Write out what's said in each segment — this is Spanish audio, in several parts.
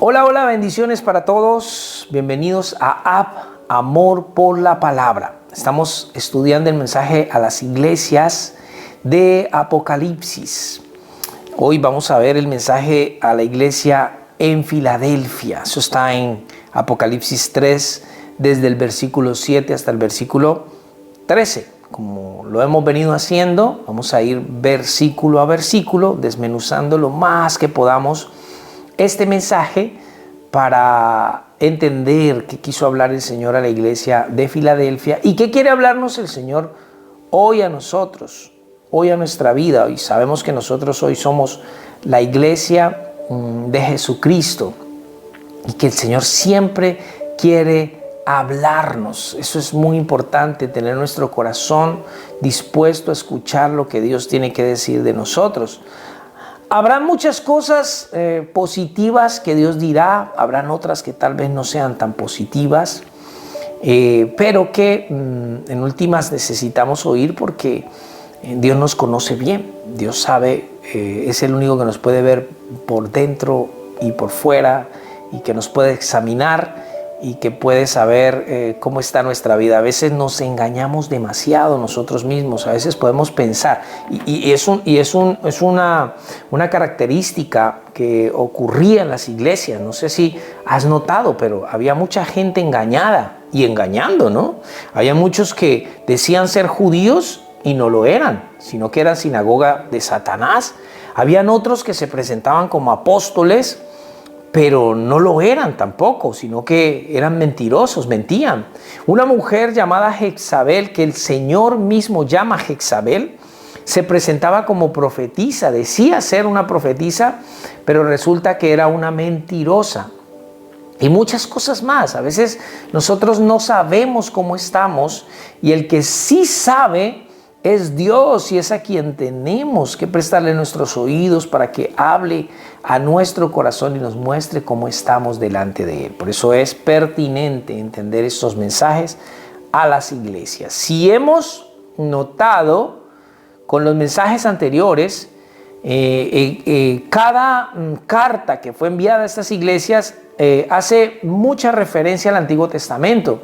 Hola, hola, bendiciones para todos. Bienvenidos a Amor por la Palabra. Estamos estudiando el mensaje a las iglesias de Apocalipsis. Hoy vamos a ver el mensaje a la iglesia en Filadelfia. Eso está en Apocalipsis 3, desde el versículo 7 hasta el versículo 13. Como lo hemos venido haciendo, vamos a ir versículo a versículo, desmenuzando lo más que podamos este mensaje para entender qué quiso hablar el Señor a la iglesia de Filadelfia y qué quiere hablarnos el Señor hoy a nosotros, hoy a nuestra vida. Y sabemos que nosotros hoy somos la iglesia de Jesucristo y que el Señor siempre quiere hablarnos. Eso es muy importante, tener nuestro corazón dispuesto a escuchar lo que Dios tiene que decir de nosotros. Habrá muchas cosas positivas que Dios dirá, habrán otras que tal vez no sean tan positivas, pero que en últimas necesitamos oír porque Dios nos conoce bien. Dios sabe, es el único que nos puede ver por dentro y por fuera y que nos puede examinar y que puede saber cómo está nuestra vida. A veces nos engañamos demasiado nosotros mismos, a veces podemos pensar, y es una característica que ocurría en las iglesias. No sé si has notado, pero había mucha gente engañada y engañando, ¿no? Había muchos que decían ser judíos y no lo eran, sino que eran sinagoga de Satanás. Habían otros que se presentaban como apóstoles, pero no lo eran tampoco, sino que eran mentirosos, mentían. Una mujer llamada Jezabel, que el Señor mismo llama Jezabel, se presentaba como profetisa, decía ser una profetisa, pero resulta que era una mentirosa. Y muchas cosas más. A veces nosotros no sabemos cómo estamos y el que sí sabe es Dios, y es a quien tenemos que prestarle nuestros oídos para que hable a nuestro corazón y nos muestre cómo estamos delante de Él. Por eso es pertinente entender estos mensajes a las iglesias. Si hemos notado con los mensajes anteriores, cada carta que fue enviada a estas iglesias hace mucha referencia al Antiguo Testamento,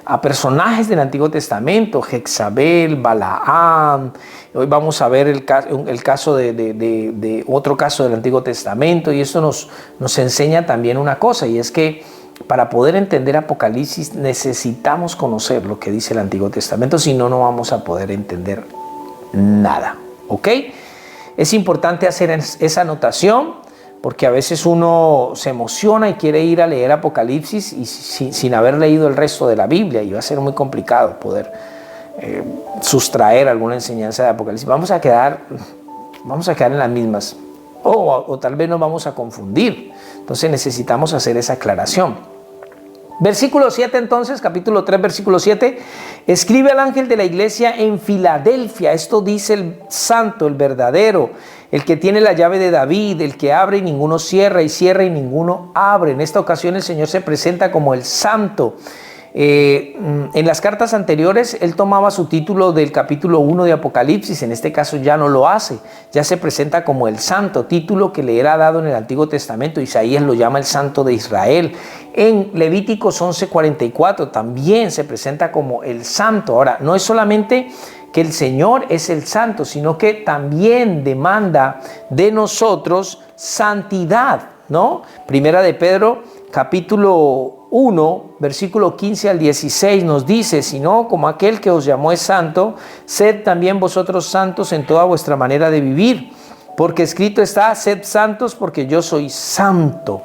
a personajes del Antiguo Testamento, Jezabel, Balaam. Hoy vamos a ver el caso de otro caso del Antiguo Testamento, y esto nos enseña también una cosa, y es que para poder entender Apocalipsis necesitamos conocer lo que dice el Antiguo Testamento, si no, no vamos a poder entender nada, ¿ok? Es importante hacer esa anotación, porque a veces uno se emociona y quiere ir a leer Apocalipsis y sin haber leído el resto de la Biblia, y va a ser muy complicado poder sustraer alguna enseñanza de Apocalipsis. Vamos a quedar en las mismas, o tal vez nos vamos a confundir. Entonces necesitamos hacer esa aclaración. Versículo 7 entonces, capítulo 3, versículo 7. Escribe al ángel de la iglesia en Filadelfia. Esto dice el santo, el verdadero, el que tiene la llave de David, el que abre y ninguno cierra, y cierra y ninguno abre. En esta ocasión el Señor se presenta como el santo. En las cartas anteriores él tomaba su título del capítulo 1 de Apocalipsis. En este caso ya no lo hace, ya se presenta como el santo, título que le era dado en el Antiguo Testamento. Isaías lo llama el santo de Israel. En Levíticos 11:44 también se presenta como el santo. Ahora, no es solamente que el Señor es el santo, sino que también demanda de nosotros santidad, ¿no? Primera de Pedro, capítulo 1, versículo 15 al 16 nos dice: sino como aquel que os llamó es santo, sed también vosotros santos en toda vuestra manera de vivir, porque escrito está: sed santos porque yo soy santo.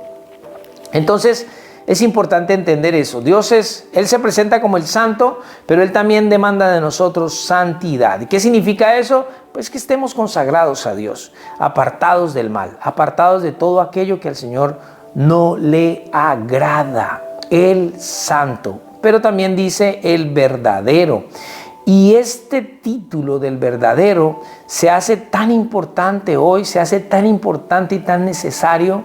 Entonces es importante entender eso. Él se presenta como el santo, pero Él también demanda de nosotros santidad. ¿Y qué significa eso? Pues que estemos consagrados a Dios, apartados del mal, apartados de todo aquello que al Señor no le agrada. El santo, pero también dice el verdadero. Y este título del verdadero se hace tan importante hoy, se hace tan importante y tan necesario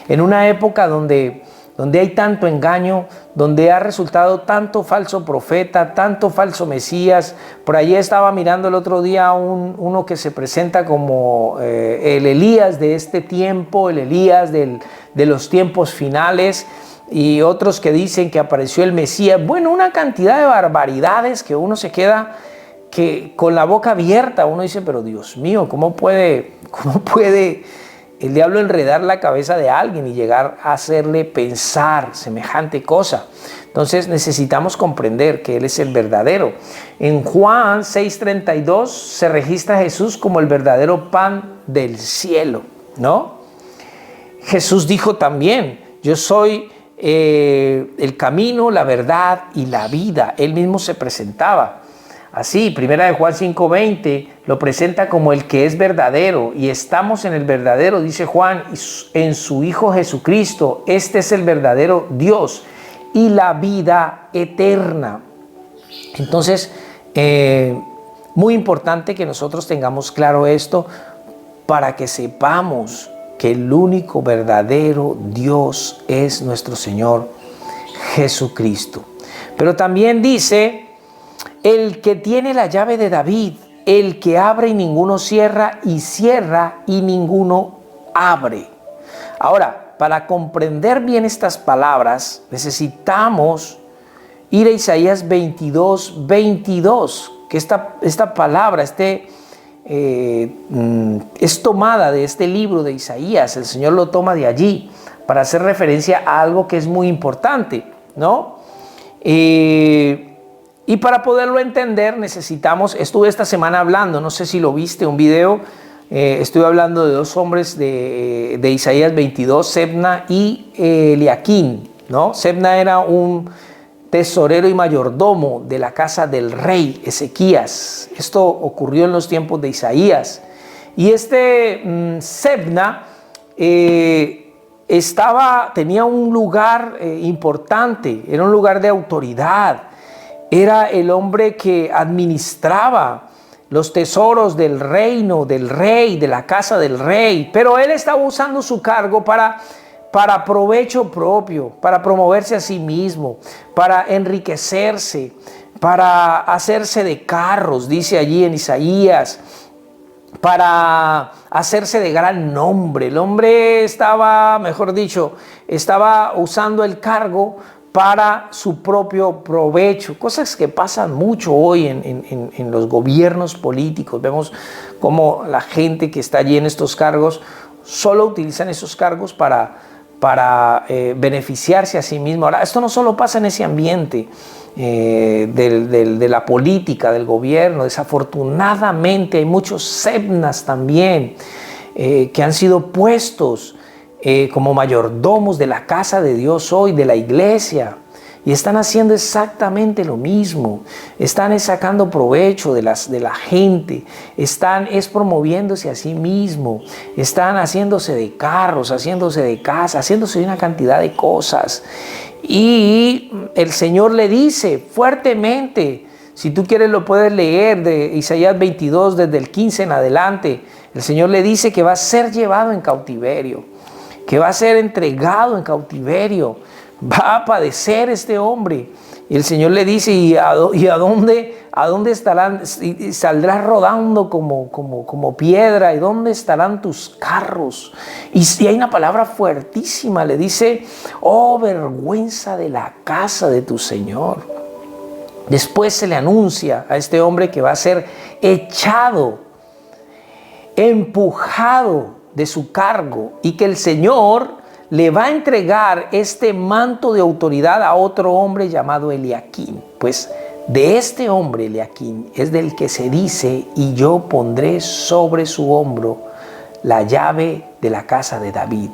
en una época donde donde hay tanto engaño, donde ha resultado tanto falso profeta, tanto falso Mesías. Por allí estaba mirando el otro día uno que se presenta como el Elías de este tiempo, el Elías de los tiempos finales, y otros que dicen que apareció el Mesías. Bueno, una cantidad de barbaridades que uno se queda que con la boca abierta. Uno dice, pero Dios mío, ¿cómo puede el diablo enredar la cabeza de alguien y llegar a hacerle pensar semejante cosa? Entonces necesitamos comprender que Él es el verdadero. En Juan 6:32 se registra a Jesús como el verdadero pan del cielo, ¿no? Jesús dijo también, yo soy el camino, la verdad y la vida. Él mismo se presentaba así. Primera de Juan 5:20 lo presenta como el que es verdadero, y estamos en el verdadero, dice Juan, en su Hijo Jesucristo. Este es el verdadero Dios y la vida eterna. Entonces, muy importante que nosotros tengamos claro esto para que sepamos que el único verdadero Dios es nuestro Señor Jesucristo. Pero también dice, el que tiene la llave de David, el que abre y ninguno cierra, y cierra y ninguno abre. Ahora, para comprender bien estas palabras, necesitamos ir a Isaías 22:22, que esta palabra, es tomada de este libro de Isaías. El Señor lo toma de allí para hacer referencia a algo que es muy importante, ¿no? Y para poderlo entender necesitamos, estuve esta semana hablando, no sé si lo viste, un video, estuve hablando de dos hombres de Isaías 22, Sebna y Eliaquín, ¿no? Sebna era un tesorero y mayordomo de la casa del rey Ezequías. Esto ocurrió en los tiempos de Isaías. Y Sebna tenía un lugar importante, era un lugar de autoridad. Era el hombre que administraba los tesoros del reino, del rey, de la casa del rey. Pero él estaba usando su cargo para provecho propio, para promoverse a sí mismo, para enriquecerse, para hacerse de carros, dice allí en Isaías, para hacerse de gran nombre. El hombre estaba, mejor dicho, estaba usando el cargo para su propio provecho, cosas que pasan mucho hoy en los gobiernos políticos. Vemos cómo la gente que está allí en estos cargos solo utilizan esos cargos para beneficiarse a sí mismo. Ahora, esto no solo pasa en ese ambiente de la política, del gobierno. Desafortunadamente hay muchos sebnas también que han sido puestos como mayordomos de la casa de Dios hoy, de la iglesia, y están haciendo exactamente lo mismo. Están sacando provecho de la gente, están promoviéndose a sí mismo, están haciéndose de carros, haciéndose de casa, haciéndose de una cantidad de cosas. Y el Señor le dice fuertemente, si tú quieres lo puedes leer de Isaías 22 desde el 15 en adelante. El Señor le dice que va a ser llevado en cautiverio, que va a ser entregado en cautiverio, va a padecer este hombre. Y el Señor le dice, ¿y a dónde estarán? Y saldrás rodando como piedra, ¿y dónde estarán tus carros? Y hay una palabra fuertísima, le dice, oh vergüenza de la casa de tu Señor. Después se le anuncia a este hombre que va a ser echado, empujado de su cargo, y que el Señor le va a entregar este manto de autoridad a otro hombre llamado Eliaquín. Pues de este hombre, Eliaquín, es del que se dice, y yo pondré sobre su hombro la llave de la casa de David.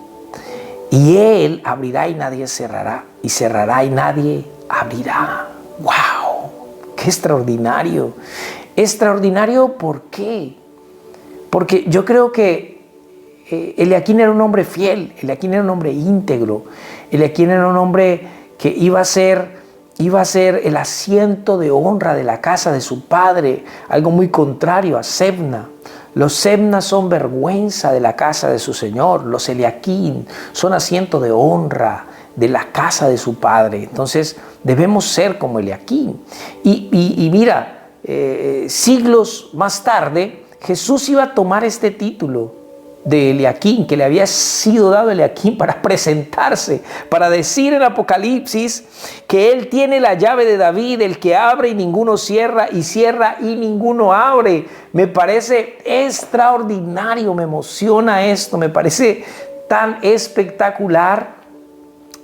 Y él abrirá y nadie cerrará, y cerrará y nadie abrirá. ¡Wow! ¡Qué extraordinario! Extraordinario, ¿por qué? Porque yo creo que Eliaquín era un hombre fiel, Eliaquín era un hombre íntegro, Eliaquín era un hombre que iba a ser el asiento de honra de la casa de su padre, algo muy contrario a Sebna. Los Sebnas son vergüenza de la casa de su señor, los Eliaquín son asiento de honra de la casa de su padre. Entonces debemos ser como Eliaquim. Y mira, siglos más tarde, Jesús iba a tomar este título de Eliaquim, que le había sido dado a Eliaquim para presentarse, para decir en Apocalipsis que él tiene la llave de David, el que abre y ninguno cierra, y cierra y ninguno abre. Me parece extraordinario, me emociona esto, me parece tan espectacular.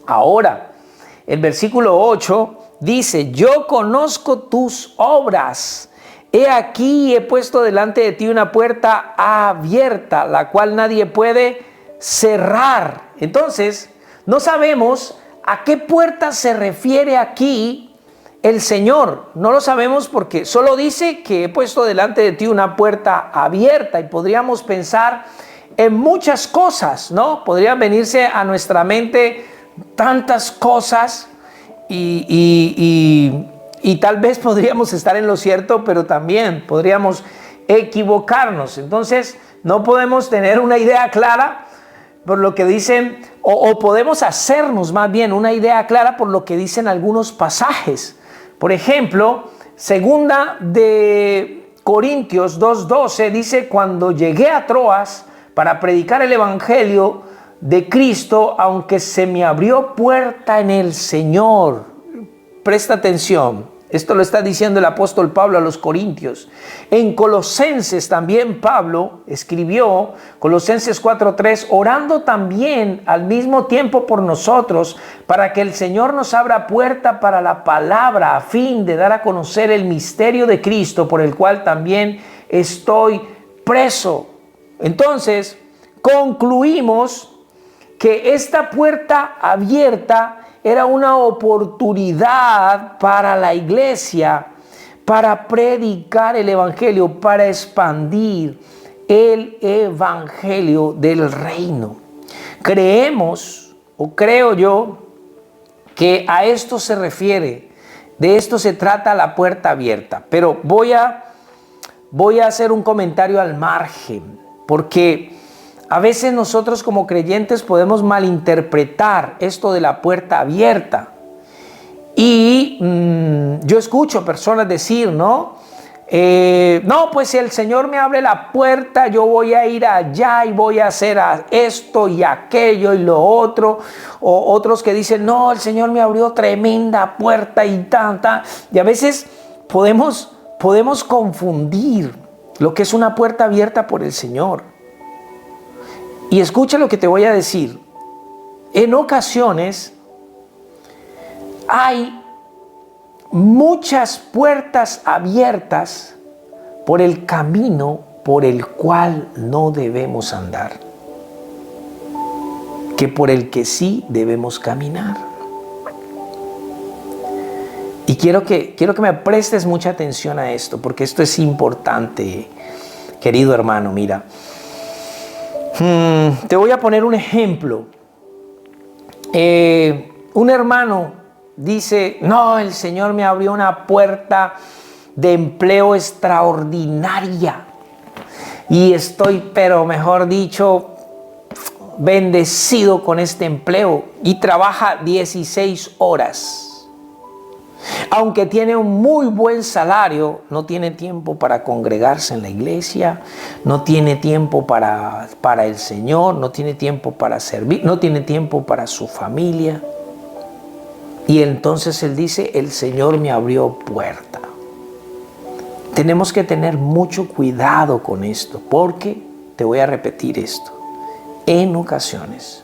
Ahora, el versículo 8 dice: yo conozco tus obras. He aquí, he puesto delante de ti una puerta abierta, la cual nadie puede cerrar. Entonces, no sabemos a qué puerta se refiere aquí el Señor. No lo sabemos porque solo dice que he puesto delante de ti una puerta abierta, y podríamos pensar en muchas cosas, ¿no? Podrían venirse a nuestra mente tantas cosas y tal vez podríamos estar en lo cierto, pero también podríamos equivocarnos. Entonces no podemos tener una idea clara por lo que dicen, o podemos hacernos más bien una idea clara por lo que dicen algunos pasajes. Por ejemplo, segunda de Corintios 2:12 dice: cuando llegué a Troas para predicar el evangelio de Cristo, aunque se me abrió puerta en el Señor. Presta atención. Esto lo está diciendo el apóstol Pablo a los corintios. En Colosenses también Pablo escribió, Colosenses 4:3, orando también al mismo tiempo por nosotros, para que el Señor nos abra puerta para la palabra, a fin de dar a conocer el misterio de Cristo, por el cual también estoy preso. Entonces, concluimos que esta puerta abierta era una oportunidad para la iglesia, para predicar el evangelio, para expandir el evangelio del reino. Creemos, o creo yo, que a esto se refiere, de esto se trata la puerta abierta. Pero voy a hacer un comentario al margen, porque a veces nosotros como creyentes podemos malinterpretar esto de la puerta abierta. Y yo escucho personas decir, no, pues si el Señor me abre la puerta, yo voy a ir allá y voy a hacer esto y aquello y lo otro. O otros que dicen, no, el Señor me abrió tremenda puerta y tanta. Y a veces podemos confundir lo que es una puerta abierta por el Señor. Y escucha lo que te voy a decir. En ocasiones hay muchas puertas abiertas por el camino por el cual no debemos andar, que por el que sí debemos caminar. Y quiero que me prestes mucha atención a esto, porque esto es importante, querido hermano. Mira, te voy a poner un ejemplo. Un hermano dice, no, el Señor me abrió una puerta de empleo extraordinaria y estoy, pero mejor dicho, bendecido con este empleo, y trabaja 16 horas. Aunque tiene un muy buen salario, no tiene tiempo para congregarse en la iglesia, no tiene tiempo para el Señor, no tiene tiempo para servir, no tiene tiempo para su familia. Y entonces él dice, el Señor me abrió puerta. Tenemos que tener mucho cuidado con esto, porque te voy a repetir esto. En ocasiones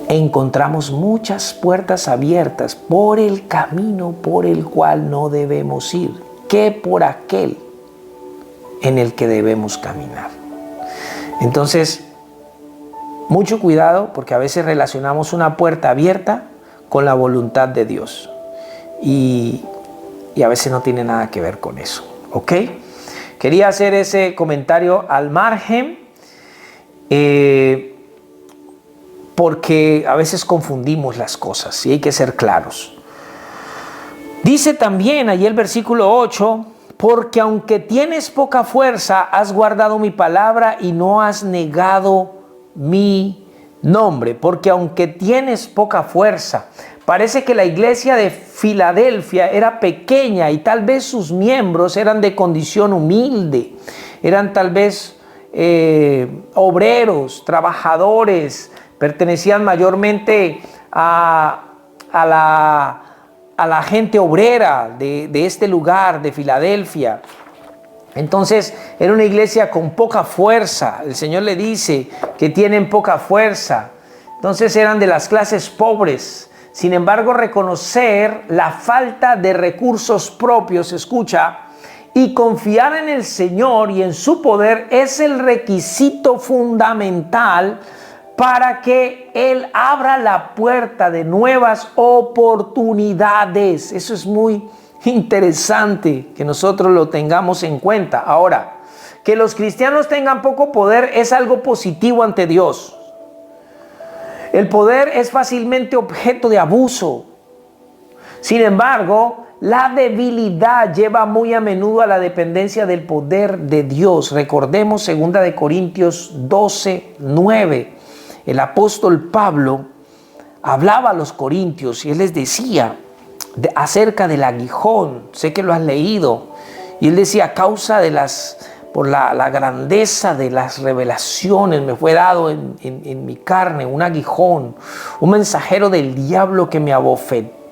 encontramos muchas puertas abiertas por el camino por el cual no debemos ir, que por aquel en el que debemos caminar. Entonces, mucho cuidado, porque a veces relacionamos una puerta abierta con la voluntad de Dios. Y a veces no tiene nada que ver con eso. ¿Ok? Quería hacer ese comentario al margen, porque a veces confundimos las cosas y hay que ser claros. Dice también allí el versículo 8, porque aunque tienes poca fuerza, has guardado mi palabra y no has negado mi nombre, porque aunque tienes poca fuerza, parece que la iglesia de Filadelfia era pequeña y tal vez sus miembros eran de condición humilde, eran tal vez obreros, trabajadores, pertenecían mayormente a la gente obrera de este lugar, de Filadelfia. Entonces era una iglesia con poca fuerza. El Señor le dice que tienen poca fuerza. Entonces eran de las clases pobres. Sin embargo, reconocer la falta de recursos propios, escucha, y confiar en el Señor y en su poder es el requisito fundamental para que Él abra la puerta de nuevas oportunidades. Eso es muy interesante que nosotros lo tengamos en cuenta. Ahora, que los cristianos tengan poco poder es algo positivo ante Dios. El poder es fácilmente objeto de abuso. Sin embargo, la debilidad lleva muy a menudo a la dependencia del poder de Dios. Recordemos 2 Corintios 12:9. El apóstol Pablo hablaba a los corintios y él les decía acerca del aguijón. Sé que lo has leído. Y él decía, a causa de por la grandeza de las revelaciones me fue dado en mi carne un aguijón, un mensajero del diablo que me abofeté.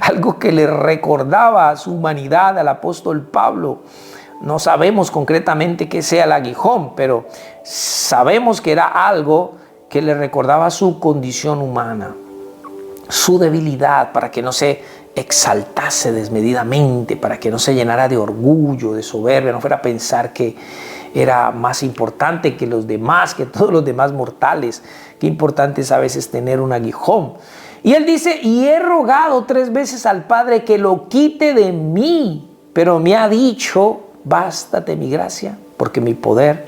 Algo que le recordaba a su humanidad al apóstol Pablo. No sabemos concretamente qué sea el aguijón, pero sabemos que era algo que le recordaba su condición humana, su debilidad, para que no se exaltase desmedidamente, para que no se llenara de orgullo, de soberbia, no fuera a pensar que era más importante que los demás, que todos los demás mortales. Qué importante es a veces tener un aguijón. Y él dice, y he rogado 3 veces al Padre que lo quite de mí, pero me ha dicho, bástate mi gracia, porque mi poder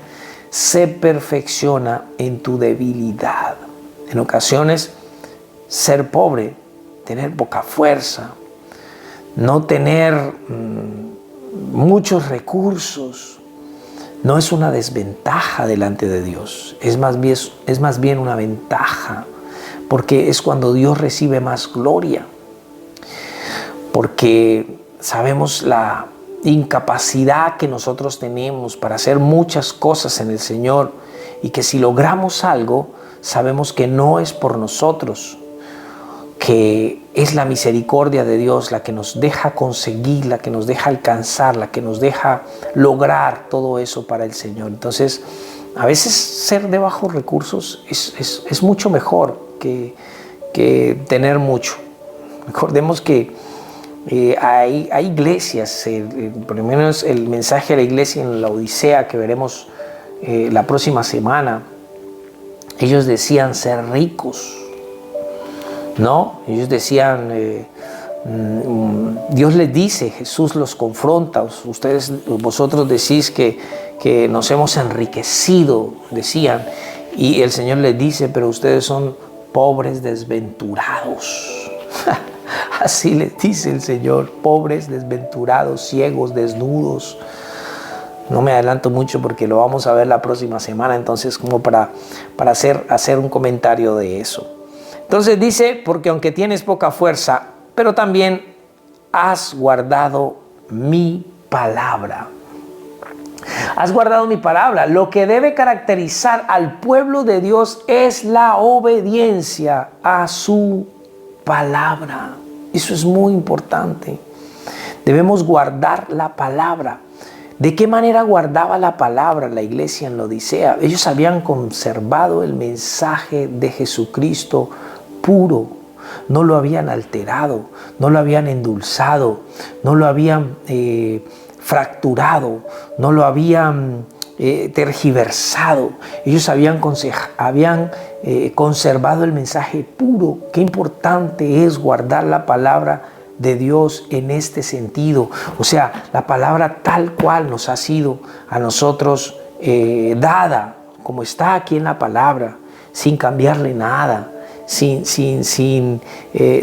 se perfecciona en tu debilidad. En ocasiones, ser pobre, tener poca fuerza, no tener muchos recursos, no es una desventaja delante de Dios, es más bien una ventaja, porque es cuando Dios recibe más gloria, porque sabemos la incapacidad que nosotros tenemos para hacer muchas cosas en el Señor, y que si logramos algo, sabemos que no es por nosotros, que es la misericordia de Dios la que nos deja conseguir, la que nos deja alcanzar, la que nos deja lograr todo eso para el Señor. Entonces, a veces ser de bajos recursos es mucho mejor que tener mucho. Recordemos que hay iglesias, por lo menos el mensaje de la iglesia en la Odisea que veremos la próxima semana, ellos decían ser ricos, ¿no? Ellos decían, Dios les dice, Jesús los confronta, vosotros decís que nos hemos enriquecido, decían, y el Señor les dice, pero ustedes son pobres desventurados. Así les dice el Señor, pobres, desventurados, ciegos, desnudos. No me adelanto mucho porque lo vamos a ver la próxima semana, entonces como para hacer un comentario de eso. Entonces dice, porque aunque tienes poca fuerza, pero también has guardado mi palabra. Has guardado mi palabra. Lo que debe caracterizar al pueblo de Dios es la obediencia a su palabra. Eso es muy importante. Debemos guardar la palabra. ¿De qué manera guardaba la palabra la iglesia en la Odisea? Ellos habían conservado el mensaje de Jesucristo puro. No lo habían alterado, no lo habían endulzado, no lo habían fracturado, no lo habían tergiversado. Ellos habían conservado el mensaje puro. Qué importante es guardar la palabra de Dios en este sentido. O sea, la palabra tal cual nos ha sido a nosotros dada, como está aquí en la palabra, sin cambiarle nada, sin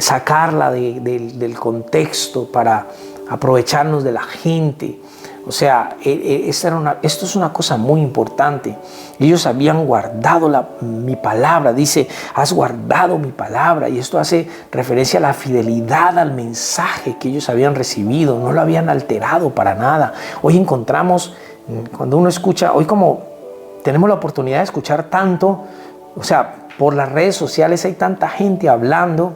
sacarla del contexto para aprovecharnos de la gente. O sea, esto es una cosa muy importante. Ellos habían guardado mi palabra. Dice, has guardado mi palabra. Y esto hace referencia a la fidelidad al mensaje que ellos habían recibido. No lo habían alterado para nada. Hoy encontramos, cuando uno escucha, hoy como tenemos la oportunidad de escuchar tanto, o sea, por las redes sociales hay tanta gente hablando,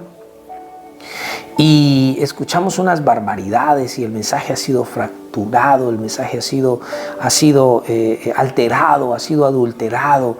y escuchamos unas barbaridades y el mensaje ha sido fracturado, el mensaje ha sido alterado, ha sido adulterado.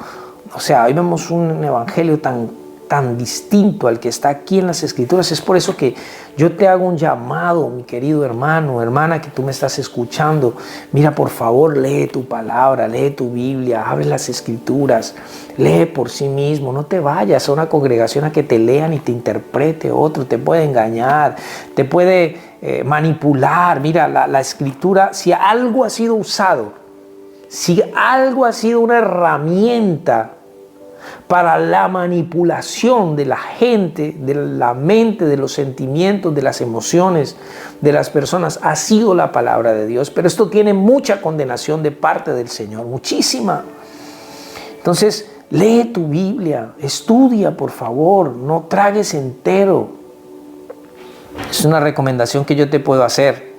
O sea, hoy vemos un evangelio tan distinto al que está aquí en las Escrituras. Es por eso que yo te hago un llamado, mi querido hermano, hermana, que tú me estás escuchando. Mira, por favor, lee tu palabra, lee tu Biblia, abre las Escrituras, lee por sí mismo. No te vayas a una congregación a que te lean y te interprete otro. Te puede engañar, te puede manipular. Mira, la Escritura, si algo ha sido usado, si algo ha sido una herramienta para la manipulación de la gente, de la mente, de los sentimientos, de las emociones de las personas, ha sido la palabra de Dios. Pero esto tiene mucha condenación de parte del Señor, muchísima. Entonces, lee tu Biblia, estudia, por favor, no tragues entero. Es una recomendación que yo te puedo hacer.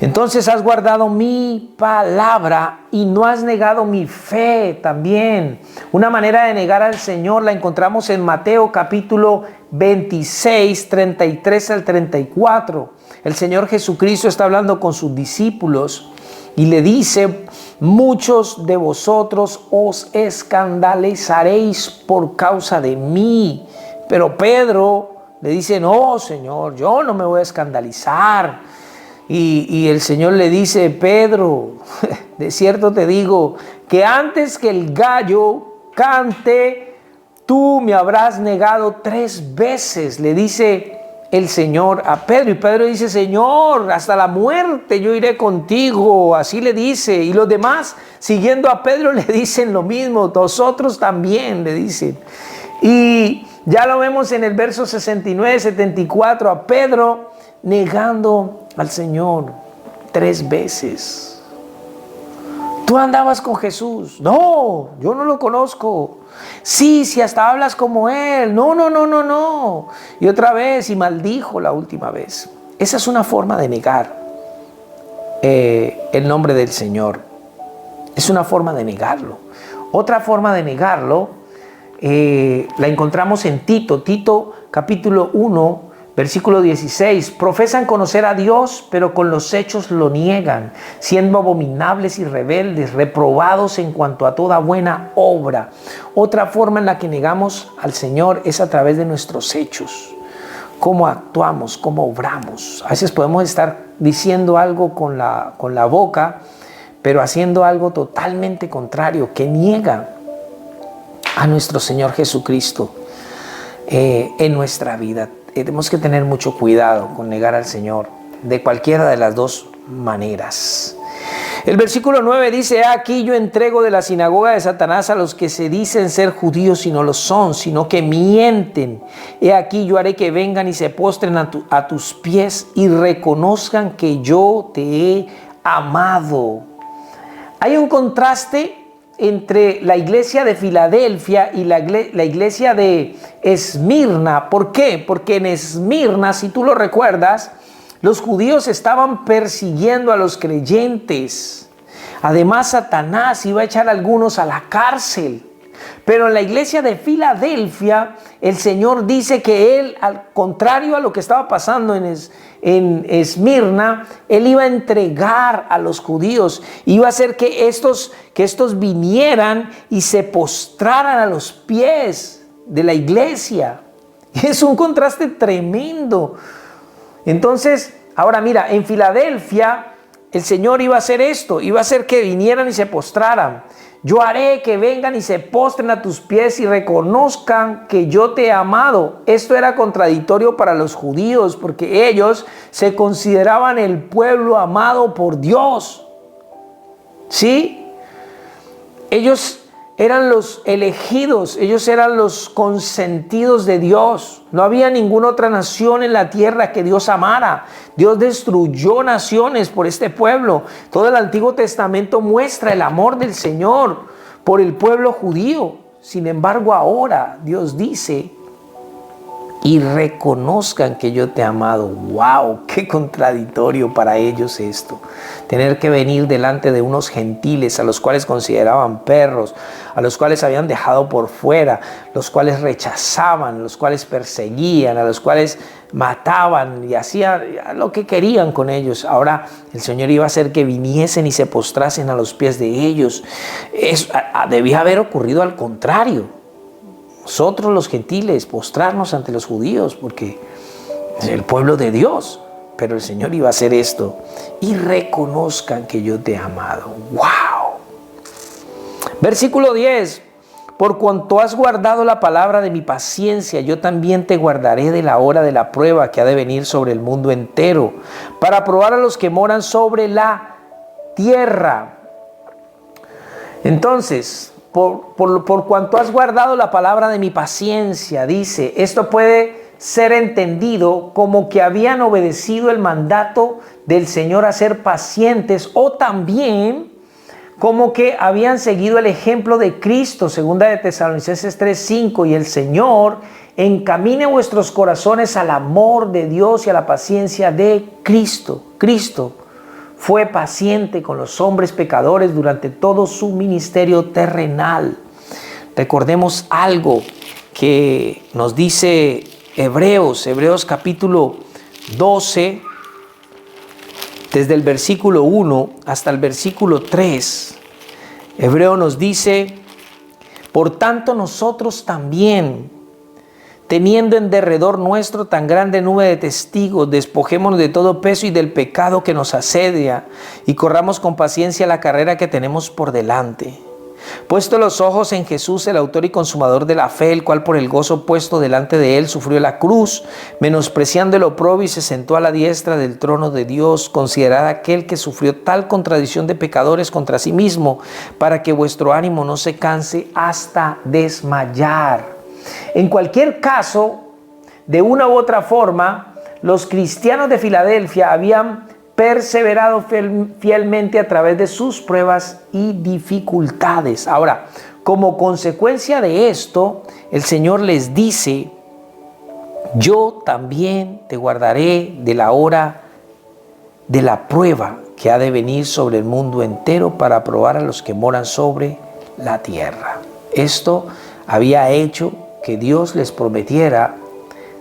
Entonces has guardado mi palabra y no has negado mi fe también. Una manera de negar al Señor la encontramos en Mateo capítulo 26, 33 al 34. El Señor Jesucristo está hablando con sus discípulos y le dice, muchos de vosotros os escandalizaréis por causa de mí. Pero Pedro le dice, no, Señor, yo no me voy a escandalizar. Y el Señor le dice, Pedro, de cierto te digo que antes que el gallo cante, tú me habrás negado 3 veces, le dice el Señor a Pedro. Y Pedro dice, Señor, hasta la muerte yo iré contigo, así le dice. Y los demás, siguiendo a Pedro, le dicen lo mismo, nosotros también, le dicen. Y ya lo vemos en el verso 69, 74, a Pedro negando al Señor 3 veces. Tú andabas con Jesús. No, yo no lo conozco. Sí, si hasta hablas como Él. No. Y otra vez, y maldijo la última vez. Esa es una forma de negar el nombre del Señor. Es una forma de negarlo. Otra forma de negarlo la encontramos en Tito capítulo 1, versículo 16, profesan conocer a Dios, pero con los hechos lo niegan, siendo abominables y rebeldes, reprobados en cuanto a toda buena obra. Otra forma en la que negamos al Señor es a través de nuestros hechos. Cómo actuamos, cómo obramos. A veces podemos estar diciendo algo con la boca, pero haciendo algo totalmente contrario, que niega a nuestro Señor Jesucristo en nuestra vida. Tenemos que tener mucho cuidado con negar al Señor de cualquiera de las dos maneras. El versículo 9 dice, aquí yo entrego de la sinagoga de Satanás a los que se dicen ser judíos y no lo son, sino que mienten. He aquí yo haré que vengan y se postren a tus pies y reconozcan que yo te he amado. Hay un contraste entre la iglesia de Filadelfia y la iglesia de Esmirna. ¿Por qué? Porque en Esmirna, si tú lo recuerdas, los judíos estaban persiguiendo a los creyentes. Además, Satanás iba a echar a algunos a la cárcel. Pero en la iglesia de Filadelfia, el Señor dice que Él, al contrario a lo que estaba pasando en Esmirna, Él iba a entregar a los judíos, iba a hacer que estos vinieran y se postraran a los pies de la iglesia. Es un contraste tremendo. Entonces, ahora mira, en Filadelfia el Señor iba a hacer esto, iba a hacer que vinieran y se postraran. Yo haré que vengan y se postren a tus pies y reconozcan que yo te he amado. Esto era contradictorio para los judíos porque ellos se consideraban el pueblo amado por Dios. ¿Sí? Ellos eran los elegidos, ellos eran los consentidos de Dios. No había ninguna otra nación en la tierra que Dios amara. Dios destruyó naciones por este pueblo. Todo el Antiguo Testamento muestra el amor del Señor por el pueblo judío. Sin embargo, ahora Dios dice: y reconozcan que yo te he amado. ¡Wow! ¡Qué contradictorio para ellos esto! Tener que venir delante de unos gentiles a los cuales consideraban perros, a los cuales habían dejado por fuera, los cuales rechazaban, los cuales perseguían, a los cuales mataban y hacían lo que querían con ellos. Ahora el Señor iba a hacer que viniesen y se postrasen a los pies de ellos. Debía haber ocurrido al contrario. Nosotros los gentiles postrarnos ante los judíos porque es el pueblo de Dios. Pero el Señor iba a hacer esto. Y reconozcan que yo te he amado. ¡Wow! Versículo 10. Por cuanto has guardado la palabra de mi paciencia, yo también te guardaré de la hora de la prueba que ha de venir sobre el mundo entero, para probar a los que moran sobre la tierra. Entonces, por cuanto has guardado la palabra de mi paciencia, dice, esto puede ser entendido como que habían obedecido el mandato del Señor a ser pacientes, o también como que habían seguido el ejemplo de Cristo, segunda de Tesalonicenses 3:5, y el Señor encamine vuestros corazones al amor de Dios y a la paciencia de Cristo. Cristo fue paciente con los hombres pecadores durante todo su ministerio terrenal. Recordemos algo que nos dice Hebreos capítulo 12, desde el versículo 1 hasta el versículo 3. Hebreo nos dice: por tanto nosotros también, teniendo en derredor nuestro tan grande nube de testigos, despojémonos de todo peso y del pecado que nos asedia, y corramos con paciencia la carrera que tenemos por delante. Puesto los ojos en Jesús, el autor y consumador de la fe, el cual por el gozo puesto delante de él sufrió la cruz, menospreciando el oprobio, y se sentó a la diestra del trono de Dios. Considerad aquel que sufrió tal contradicción de pecadores contra sí mismo, para que vuestro ánimo no se canse hasta desmayar. En cualquier caso, de una u otra forma, los cristianos de Filadelfia habían perseverado fielmente a través de sus pruebas y dificultades. Ahora, como consecuencia de esto, el Señor les dice: yo también te guardaré de la hora de la prueba que ha de venir sobre el mundo entero, para probar a los que moran sobre la tierra. Esto había hecho que Dios les prometiera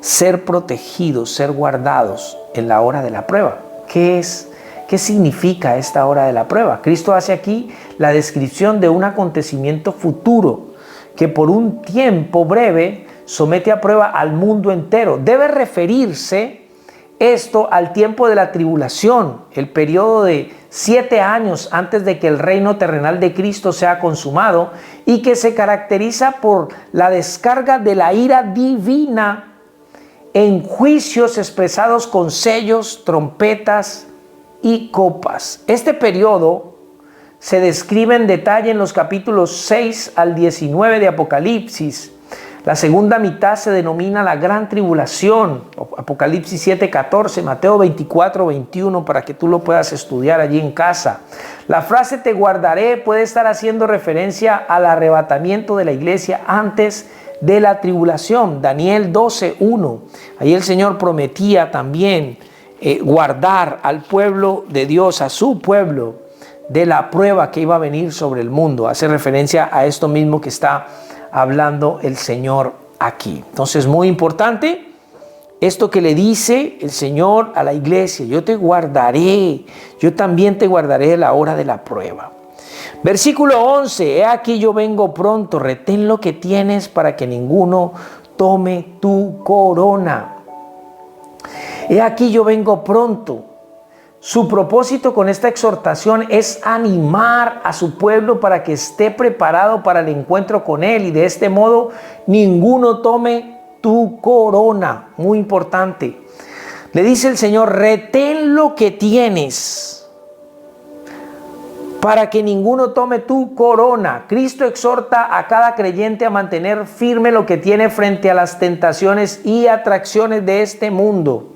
ser protegidos, ser guardados en la hora de la prueba. ¿Qué significa esta hora de la prueba? Cristo hace aquí la descripción de un acontecimiento futuro que por un tiempo breve somete a prueba al mundo entero. Debe referirse esto al tiempo de la tribulación, el periodo de 7 años antes de que el reino terrenal de Cristo sea consumado, y que se caracteriza por la descarga de la ira divina en juicios expresados con sellos, trompetas y copas. Este periodo se describe en detalle en los capítulos 6 al 19 de Apocalipsis. La segunda mitad se denomina la Gran Tribulación, Apocalipsis 7:14, Mateo 24:21, para que tú lo puedas estudiar allí en casa. La frase "te guardaré" puede estar haciendo referencia al arrebatamiento de la iglesia antes de la tribulación. Daniel 12:1. Ahí el Señor prometía también guardar al pueblo de Dios, a su pueblo, de la prueba que iba a venir sobre el mundo. Hace referencia a esto mismo que está hablando el Señor aquí. Entonces, muy importante esto que le dice el Señor a la iglesia: yo te guardaré, yo también te guardaré de la hora de la prueba. Versículo 11: he aquí yo vengo pronto, retén lo que tienes para que ninguno tome tu corona. He aquí yo vengo pronto. Su propósito con esta exhortación es animar a su pueblo para que esté preparado para el encuentro con Él, y de este modo ninguno tome tu corona. Muy importante. Le dice el Señor: retén lo que tienes para que ninguno tome tu corona. Cristo exhorta a cada creyente a mantener firme lo que tiene frente a las tentaciones y atracciones de este mundo.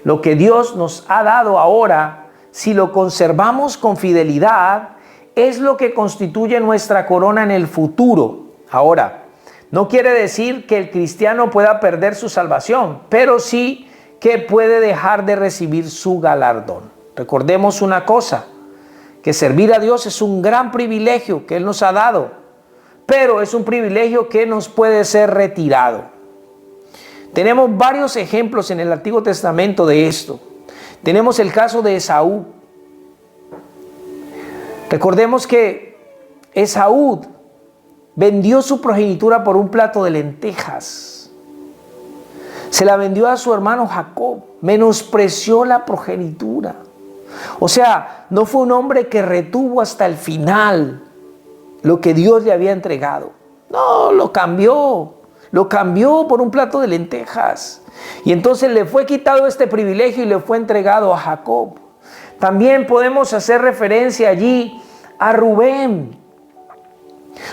Lo que Dios nos ha dado ahora, si lo conservamos con fidelidad, es lo que constituye nuestra corona en el futuro. Ahora, no quiere decir que el cristiano pueda perder su salvación, pero sí que puede dejar de recibir su galardón. Recordemos una cosa, que servir a Dios es un gran privilegio que Él nos ha dado, pero es un privilegio que nos puede ser retirado. Tenemos varios ejemplos en el Antiguo Testamento de esto. Tenemos el caso de Esaú. Recordemos que Esaú vendió su progenitura por un plato de lentejas. Se la vendió a su hermano Jacob. Menospreció la progenitura. O sea, no fue un hombre que retuvo hasta el final lo que Dios le había entregado. No, lo cambió por un plato de lentejas. Y entonces le fue quitado este privilegio y le fue entregado a Jacob. También podemos hacer referencia allí a Rubén.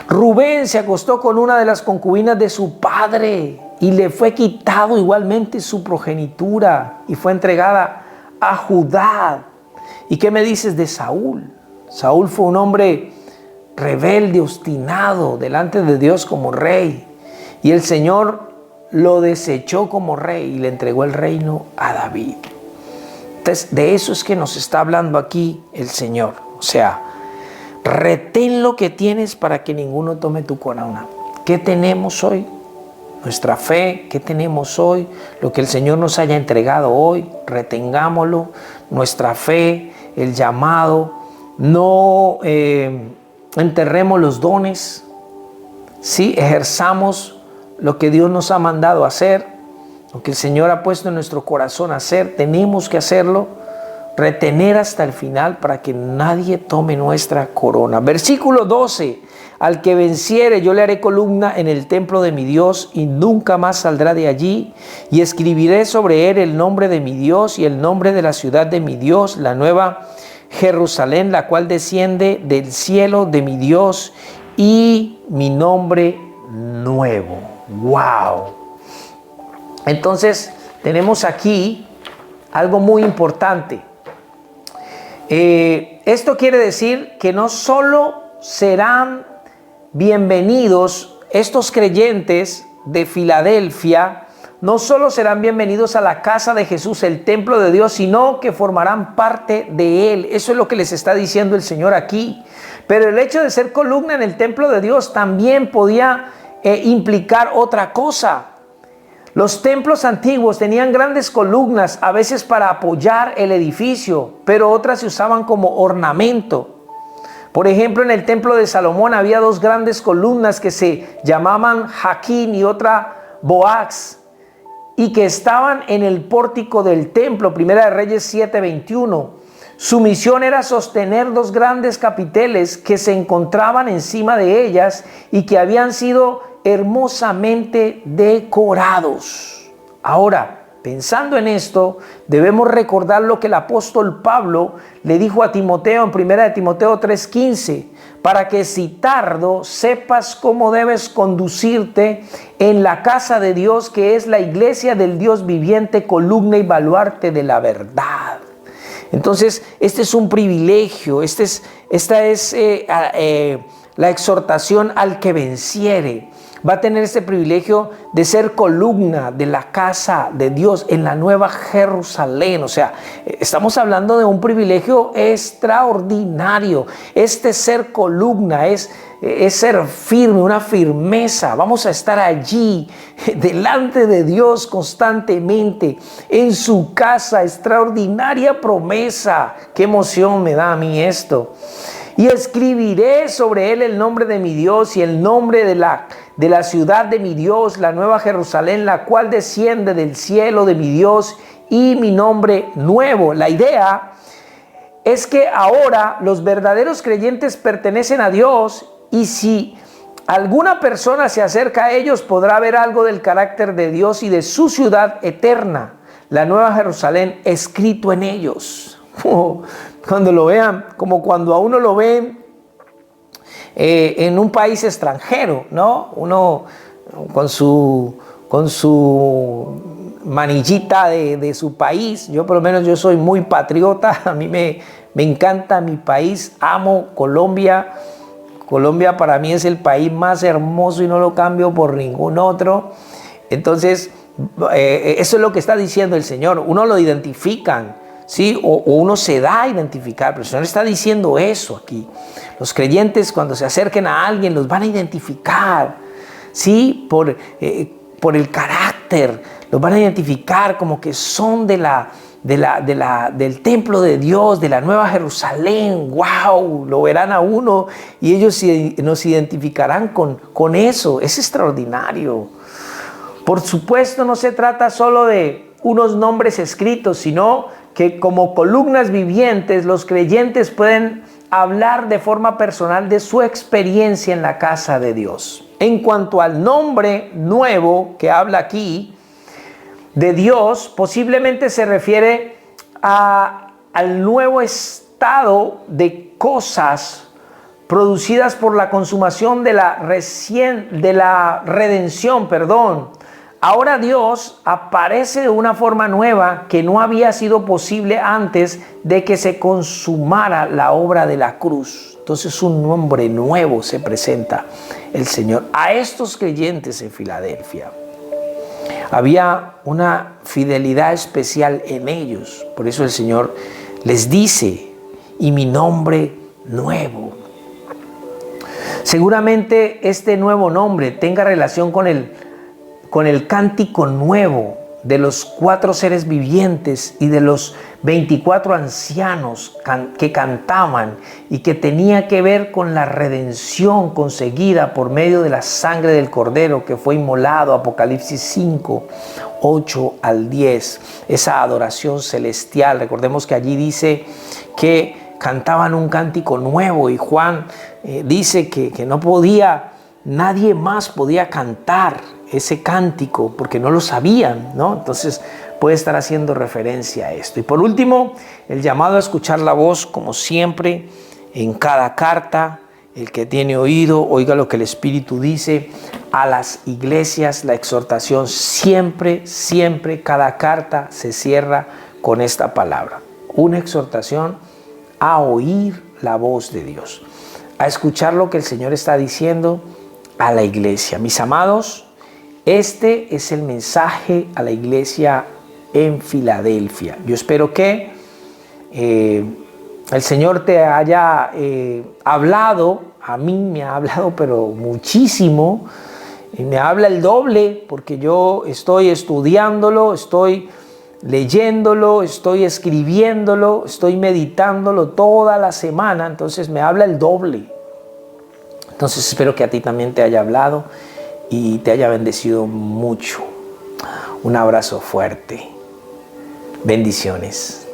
Rubén se acostó con una de las concubinas de su padre y le fue quitado igualmente su progenitura y fue entregada a Judá. ¿Y qué me dices de Saúl? Saúl fue un hombre rebelde, obstinado delante de Dios como rey. Y el Señor lo desechó como rey y le entregó el reino a David. Entonces, de eso es que nos está hablando aquí el Señor. O sea, retén lo que tienes para que ninguno tome tu corona. ¿Qué tenemos hoy? Nuestra fe, ¿qué tenemos hoy? Lo que el Señor nos haya entregado hoy, retengámoslo. Nuestra fe, el llamado, no enterremos los dones, ¿sí? Ejerzamos lo que Dios nos ha mandado a hacer, lo que el Señor ha puesto en nuestro corazón a hacer, tenemos que hacerlo, retener hasta el final para que nadie tome nuestra corona. Versículo 12, al que venciere yo le haré columna en el templo de mi Dios y nunca más saldrá de allí, y escribiré sobre él el nombre de mi Dios y el nombre de la ciudad de mi Dios, la nueva Jerusalén, la cual desciende del cielo de mi Dios, y mi nombre nuevo. ¡Wow! Entonces tenemos aquí algo muy importante. Esto quiere decir que no solo serán bienvenidos estos creyentes de Filadelfia, no solo serán bienvenidos a la casa de Jesús, el templo de Dios, sino que formarán parte de Él. Eso es lo que les está diciendo el Señor aquí. Pero el hecho de ser columna en el templo de Dios también podía implicar otra cosa. Los templos antiguos tenían grandes columnas, a veces para apoyar el edificio, pero otras se usaban como ornamento. Por ejemplo, en el templo de Salomón había dos grandes columnas que se llamaban Jaquín y otra Boaz, y que estaban en el pórtico del templo. Primera de Reyes 7:21. Su misión era sostener dos grandes capiteles que se encontraban encima de ellas y que habían sido hermosamente decorados. Ahora, pensando en esto, debemos recordar lo que el apóstol Pablo le dijo a Timoteo en 1 de Timoteo 3:15, para que si tardo sepas cómo debes conducirte en la casa de Dios, que es la iglesia del Dios viviente, columna y baluarte de la verdad. Entonces, este es un privilegio, esta es la exhortación al que venciere. Va a tener este privilegio de ser columna de la casa de Dios en la nueva Jerusalén. O sea, estamos hablando de un privilegio extraordinario. Este ser columna es ser firme, una firmeza. Vamos a estar allí delante de Dios constantemente en su casa. Extraordinaria promesa. Qué emoción me da a mí esto. Y escribiré sobre él el nombre de mi Dios y el nombre de la ciudad de mi Dios, la nueva Jerusalén, la cual desciende del cielo de mi Dios, y mi nombre nuevo. La idea es que ahora los verdaderos creyentes pertenecen a Dios, y si alguna persona se acerca a ellos, podrá ver algo del carácter de Dios y de su ciudad eterna, la nueva Jerusalén, escrito en ellos. como cuando lo vean, como cuando a uno lo ven en un país extranjero, ¿no? Uno con su manillita de su país. Yo por lo menos yo soy muy patriota, a mí me encanta mi país, amo Colombia. Colombia para mí es el país más hermoso y no lo cambio por ningún otro. Entonces, eso es lo que está diciendo el Señor. Uno lo identifican, ¿sí? O uno se da a identificar, pero el Señor está diciendo eso aquí. Los creyentes cuando se acerquen a alguien los van a identificar, ¿sí? Por el carácter, los van a identificar como que son del templo de Dios, de la Nueva Jerusalén. ¡Wow! Lo verán a uno y ellos nos identificarán con eso. Es extraordinario. Por supuesto, no se trata solo de unos nombres escritos, sino que como columnas vivientes, los creyentes pueden hablar de forma personal de su experiencia en la casa de Dios. En cuanto al nombre nuevo que habla aquí de Dios, posiblemente se refiere al nuevo estado de cosas producidas por la consumación de la redención. Ahora Dios aparece de una forma nueva que no había sido posible antes de que se consumara la obra de la cruz. Entonces un nombre nuevo se presenta el Señor a estos creyentes en Filadelfia. Había una fidelidad especial en ellos. Por eso el Señor les dice, y mi nombre nuevo. Seguramente este nuevo nombre tenga relación con el cántico nuevo de los 4 seres vivientes y de los 24 ancianos que cantaban y que tenía que ver con la redención conseguida por medio de la sangre del Cordero que fue inmolado, Apocalipsis 5, 8 al 10, esa adoración celestial. Recordemos que allí dice que cantaban un cántico nuevo y Juan dice que nadie más podía cantar ese cántico porque no lo sabían, ¿no? Entonces puede estar haciendo referencia a esto. Y por último, el llamado a escuchar la voz, como siempre, en cada carta. El que tiene oído, oiga lo que el Espíritu dice a las iglesias. La exhortación siempre, cada carta se cierra con esta palabra. Una exhortación a oír la voz de Dios, a escuchar lo que el Señor está diciendo a la iglesia. Mis amados, este es el mensaje a la iglesia en Filadelfia. Yo espero que el Señor te haya hablado. A mí me ha hablado, pero muchísimo. Y me habla el doble porque yo estoy estudiándolo, estoy leyéndolo, estoy escribiéndolo, estoy meditándolo toda la semana. Entonces me habla el doble. Entonces espero que a ti también te haya hablado y te haya bendecido mucho. Un abrazo fuerte. Bendiciones.